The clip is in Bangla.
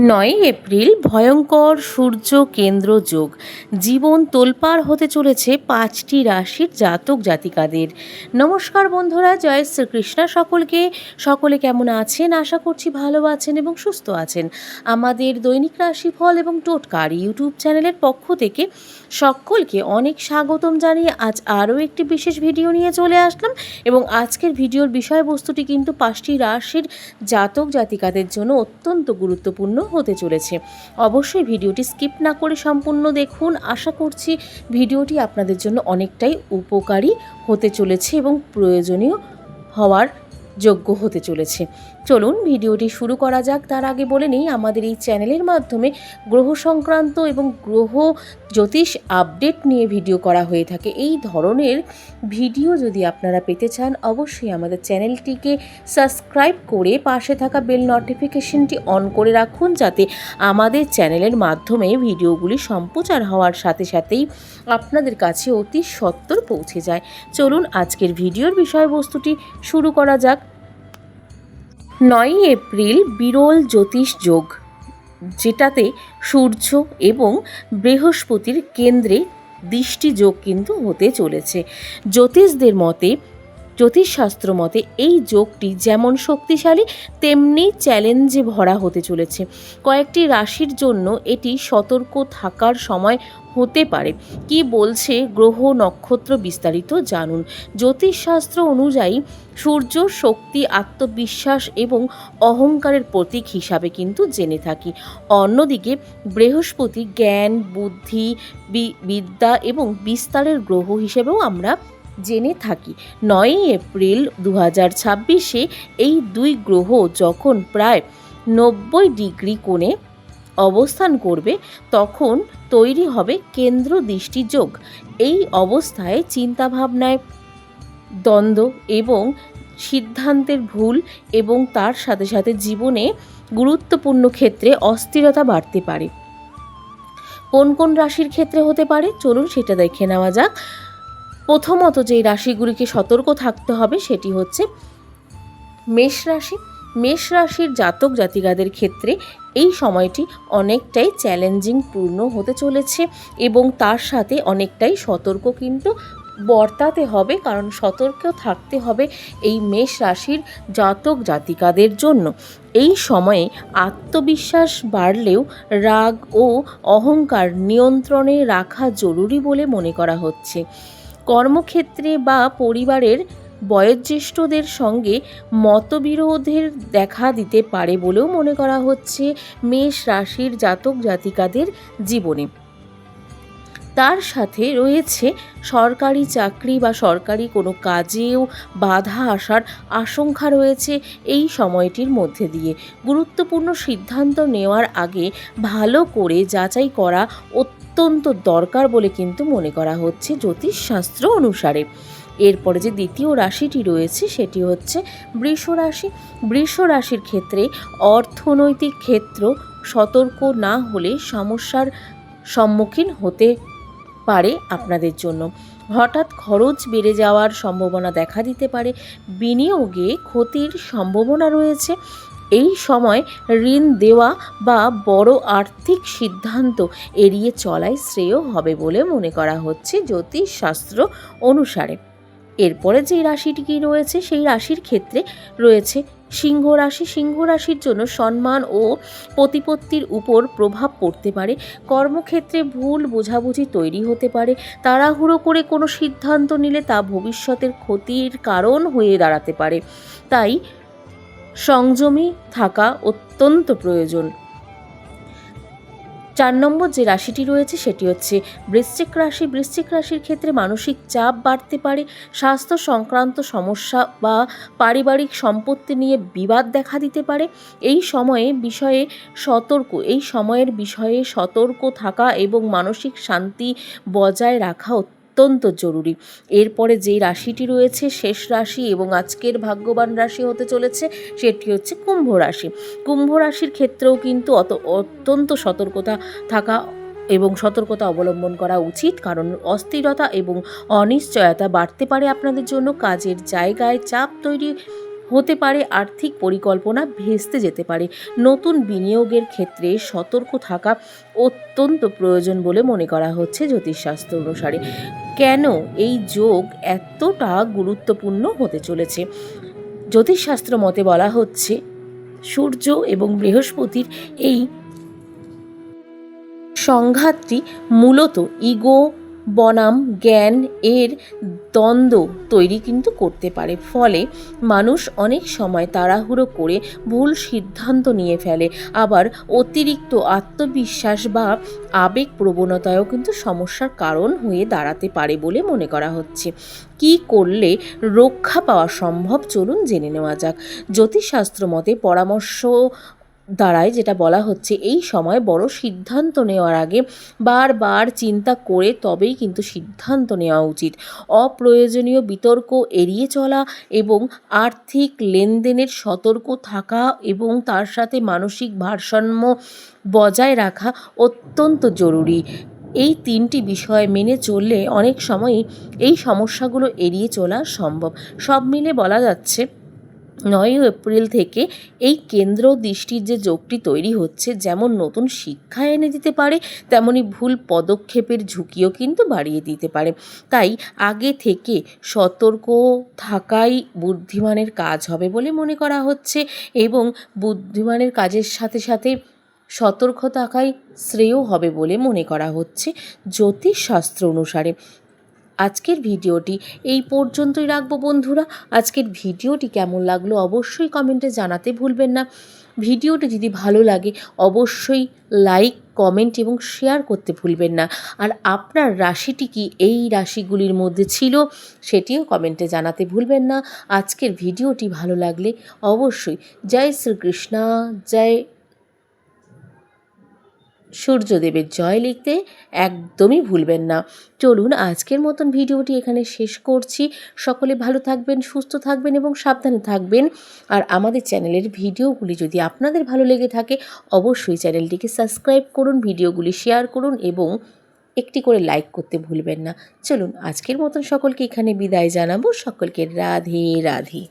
৯ এপ্রিল ভয়ঙ্কর সূর্য কেন্দ্র যোগ। জীবন তোলপাড় হতে চলেছে ৫টি রাশির জাতক জাতিকাদের। নমস্কার বন্ধুরা, জয় শ্রীকৃষ্ণ সকলে কেমন আছেন? আশা করছি ভালো আছেন এবং সুস্থ আছেন। আমাদের দৈনিক রাশিফল এবং টোটকার ইউটিউব চ্যানেলের পক্ষ থেকে সকলকে অনেক স্বাগতম জানিয়ে আজ আরও একটি বিশেষ ভিডিও নিয়ে চলে আসলাম। এবং আজকের ভিডিওর বিষয়বস্তুটি কিন্তু ৫টি রাশির জাতক জাতিকাদের জন্য অত্যন্ত গুরুত্বপূর্ণ হতে চলেছে। অবশ্যই ভিডিওটি স্কিপ না করে সম্পূর্ণ দেখুন। আশা করছি ভিডিওটি আপনাদের জন্য অনেকটাই উপকারী হতে চলেছে এবং প্রয়োজনীয় হওয়ার যোগ্য হতে চলেছে। চলুন ভিডিওটি শুরু করা যাক। তার আগে বলে নিই, আমাদের এই চ্যানেলের মাধ্যমে গ্রহ সংক্রান্ত এবং গ্রহ জ্যোতিষ আপডেট নিয়ে ভিডিও করা হয়ে থাকে। এই ধরনের ভিডিও যদি আপনারা পেতে চান, অবশ্যই আমাদের চ্যানেলটিকে সাবস্ক্রাইব করে পাশে থাকা বেল নোটিফিকেশনটি অন করে রাখুন, যাতে আমাদের চ্যানেলের মাধ্যমে ভিডিওগুলি সম্প্রচার হওয়ার সাথে সাথেই আপনাদের কাছে অতি সত্বর পৌঁছে যায়। চলুন আজকের ভিডিওর বিষয়বস্তুটি শুরু করা যাক। ৯ এপ্রিল বিরল জ্যোতিষ যোগ, যেটাতে সূর্য এবং বৃহস্পতির কেন্দ্রে দৃষ্টি যোগ কিন্তু হতে চলেছে। জ্যোতিষশাস্ত্র মতে এই যোগটি যেমন শক্তিশালী তেমনি চ্যালেঞ্জে ভরা হতে চলেছে। কয়েকটি রাশির জন্য এটি সতর্ক থাকার সময় হতে পারে। কি বলছে গ্রহ নক্ষত্র বিস্তারিত জানুন। জ্যোতিষশাস্ত্র অনুযায়ী সূর্য শক্তি, আত্মবিশ্বাস এবং অহংকারের প্রতীক হিসাবে কিন্তু জেনে থাকি। অন্যদিকে বৃহস্পতি জ্ঞান, বুদ্ধি, বিদ্যা এবং বিস্তারের গ্রহ হিসেবেও আমরা জেনে থাকি। ৯ এপ্রিল ২০২৬-এ এই দুই গ্রহ যখন প্রায় ৯০ ডিগ্রি কোণে অবস্থান করবে, তখন তৈরি হবে কেন্দ্র দৃষ্টি যোগ। এই অবস্থায় চিন্তাভাবনায় দ্বন্দ্ব এবং সিদ্ধান্তের ভুল এবং তার সাথে সাথে জীবনে গুরুত্বপূর্ণ ক্ষেত্রে অস্থিরতা বাড়তে পারে। কোন কোন রাশির ক্ষেত্রে হতে পারে চলুন সেটা দেখে নেওয়া যাক। প্রথমত যেই রাশিগুলিকে সতর্ক থাকতে হবে সেটি হচ্ছে মেষ রাশি। মেষ রাশির জাতক জাতিকাদের ক্ষেত্রে এই সময়টি অনেকটাই চ্যালেঞ্জিং পূর্ণ হতে চলেছে এবং তার সাথে অনেকটাই সতর্ক কিন্তু বর্তাতে হবে, কারণ সতর্ক থাকতে হবে এই মেষ রাশির জাতক জাতিকাদের জন্য। এই সময়ে আত্মবিশ্বাস বাড়লেও রাগ ও অহংকার নিয়ন্ত্রণে রাখা জরুরি বলে মনে করা হচ্ছে। কর্মক্ষেত্রে বা পরিবারের বয়োজ্যেষ্ঠদের সঙ্গে মতবিরোধের দেখা দিতে পারে বলেও মনে করা হচ্ছে মেষ রাশির জাতক জাতিকাদের জীবনে। তার সাথে রয়েছে সরকারি চাকরি বা সরকারি কোনো কাজেও বাধা আসার আশঙ্কা রয়েছে এই সময়টির মধ্যে দিয়ে। গুরুত্বপূর্ণ সিদ্ধান্ত নেওয়ার আগে ভালো করে যাচাই করা অত্যন্ত দরকার বলে কিন্তু মনে করা হচ্ছে জ্যোতিষশাস্ত্র অনুসারে। এরপরে যে দ্বিতীয় রাশিটি রয়েছে সেটি হচ্ছে বৃষ রাশি। বৃষ রাশির ক্ষেত্রে অর্থনৈতিক ক্ষেত্র সতর্ক না হলে সমস্যার সম্মুখীন হতে পারে আপনাদের জন্য। হঠাৎ খরচ বেড়ে যাওয়ার সম্ভাবনা দেখা দিতে পারে। বিনিয়োগে ক্ষতির সম্ভাবনা রয়েছে। এই সময় ঋণ দেওয়া বা বড় আর্থিক সিদ্ধান্ত এড়িয়ে চলাই শ্রেয় হবে বলে মনে করা হচ্ছে জ্যোতিষশাস্ত্র অনুসারে। এরপরে যে রাশিটি রয়েছে সেই রাশির ক্ষেত্রে রয়েছে সিংহ রাশি। সিংহ রাশির জন্য সম্মান ও প্রতিপত্তির উপর প্রভাব পড়তে পারে। কর্মক্ষেত্রে ভুল বোঝাবুঝি তৈরি হতে পারে। তাড়াহুড়ো করে কোনো সিদ্ধান্ত নিলে তা ভবিষ্যতের ক্ষতির কারণ হয়ে দাঁড়াতে পারে। তাই সংযমী থাকা অত্যন্ত প্রয়োজন। ৪ নম্বর যে রাশিটি রয়েছে সেটি হচ্ছে বৃশ্চিক রাশি। বৃশ্চিক রাশির ক্ষেত্রে মানসিক চাপ বাড়তে পারে। স্বাস্থ্য সংক্রান্ত সমস্যা বা পারিবারিক সম্পত্তি নিয়ে বিবাদ দেখা দিতে পারে। এই সময়ের বিষয়ে সতর্ক থাকা এবং মানসিক শান্তি বজায় রাখা অত্যন্ত জরুরি। এরপরে যেই রাশিটি রয়েছে শেষ রাশি এবং আজকের ভাগ্যবান রাশি হতে চলেছে সেটি হচ্ছে কুম্ভ রাশি। কুম্ভ রাশির ক্ষেত্রেও কিন্তু অত্যন্ত সতর্কতা থাকা এবং সতর্কতা অবলম্বন করা উচিত, কারণ অস্থিরতা এবং অনিশ্চয়তা বাড়তে পারে আপনাদের জন্য। কাজের জায়গায় চাপ তৈরি হতে পারে আর্থিক পরিকল্পনা ভেস্তে যেতে পারে। নতুন বিনিয়োগের ক্ষেত্রে সতর্ক থাকা অত্যন্ত প্রয়োজন বলে মনে করা হচ্ছে জ্যোতিষশাস্ত্র অনুসারে। কেন এই যোগ এতটা গুরুত্বপূর্ণ হতে চলেছে? জ্যোতিষশাস্ত্র মতে বলা হচ্ছে সূর্য এবং বৃহস্পতির এই সংঘাতটি মূলত ইগো বনাম জ্ঞান এর দ্বন্দ্ব তৈরি কিন্তু করতে পারে। ফলে মানুষ অনেক সময় তাড়াহুড়ো করে ভুল সিদ্ধান্ত নিয়ে ফেলে। আবার অতিরিক্ত আত্মবিশ্বাস বা আবেগ প্রবণতায়ও কিন্তু সমস্যার কারণ হয়ে দাঁড়াতে পারে বলে মনে করা হচ্ছে। কি করলে রক্ষা পাওয়া সম্ভব, চলুন জেনে নেওয়া যাক। জ্যোতিষশাস্ত্র মতে পরামর্শ দ্বারায় যেটা বলা হচ্ছে, এই সময় বড় সিদ্ধান্ত নেওয়ার আগে বারবার চিন্তা করে তবেই কিন্তু সিদ্ধান্ত নেওয়া উচিত। অপ্রয়োজনীয় বিতর্ক এড়িয়ে চলা এবং আর্থিক লেনদেনের সতর্ক থাকা এবং তার সাথে মানসিক ভারসাম্য বজায় রাখা অত্যন্ত জরুরি। এই 3টি বিষয় মেনে চললে অনেক সময়ই এই সমস্যাগুলো এড়িয়ে চলা সম্ভব। সব মিলে বলা যাচ্ছে 9 এপ্রিল থেকে এই কেন্দ্র দৃষ্টির যে যোগটি তৈরি হচ্ছে, যেমন নতুন শিক্ষা এনে দিতে পারে, তেমনি ভুল পদক্ষেপের ঝুঁকিও কিন্তু বাড়িয়ে দিতে পারে। তাই আগে থেকে সতর্ক থাকাই বুদ্ধিমানের কাজ হবে বলে মনে করা হচ্ছে, এবং বুদ্ধিমানের কাজের সাথে সাথে সতর্ক থাকাই শ্রেয় হবে বলে মনে করা হচ্ছে জ্যোতিষশাস্ত্র অনুসারে। আজকের ভিডিওটি এই পর্যন্তই রাখবো বন্ধুরা। আজকের ভিডিওটি কেমন লাগলো অবশ্যই কমেন্টে জানাতে ভুলবেন না। ভিডিওটি যদি ভালো লাগে অবশ্যই লাইক, কমেন্ট এবং শেয়ার করতে ভুলবেন না। আর আপনার রাশিটি কি এই রাশিগুলির মধ্যে ছিল সেটিও কমেন্টে জানাতে ভুলবেন না। আজকের ভিডিওটি ভালো লাগলে অবশ্যই জয় শ্রীকৃষ্ণ, জয় সূর্যদেবের জয় লিখতে একদমই ভুলবেন না। চলুন আজকের মতন ভিডিওটি এখানে শেষ করছি। সকলে ভালো থাকবেন, সুস্থ থাকবেন এবং সাবধানে থাকবেন। আর আমাদের চ্যানেলের ভিডিওগুলি যদি আপনাদের ভালো লেগে থাকে অবশ্যই চ্যানেলটিকে সাবস্ক্রাইব করুন, ভিডিওগুলি শেয়ার করুন এবং একটি করে লাইক করতে ভুলবেন না। চলুন আজকের মতন সকলকে এখানে বিদায় জানাবো। সকলকে রাধে রাধে।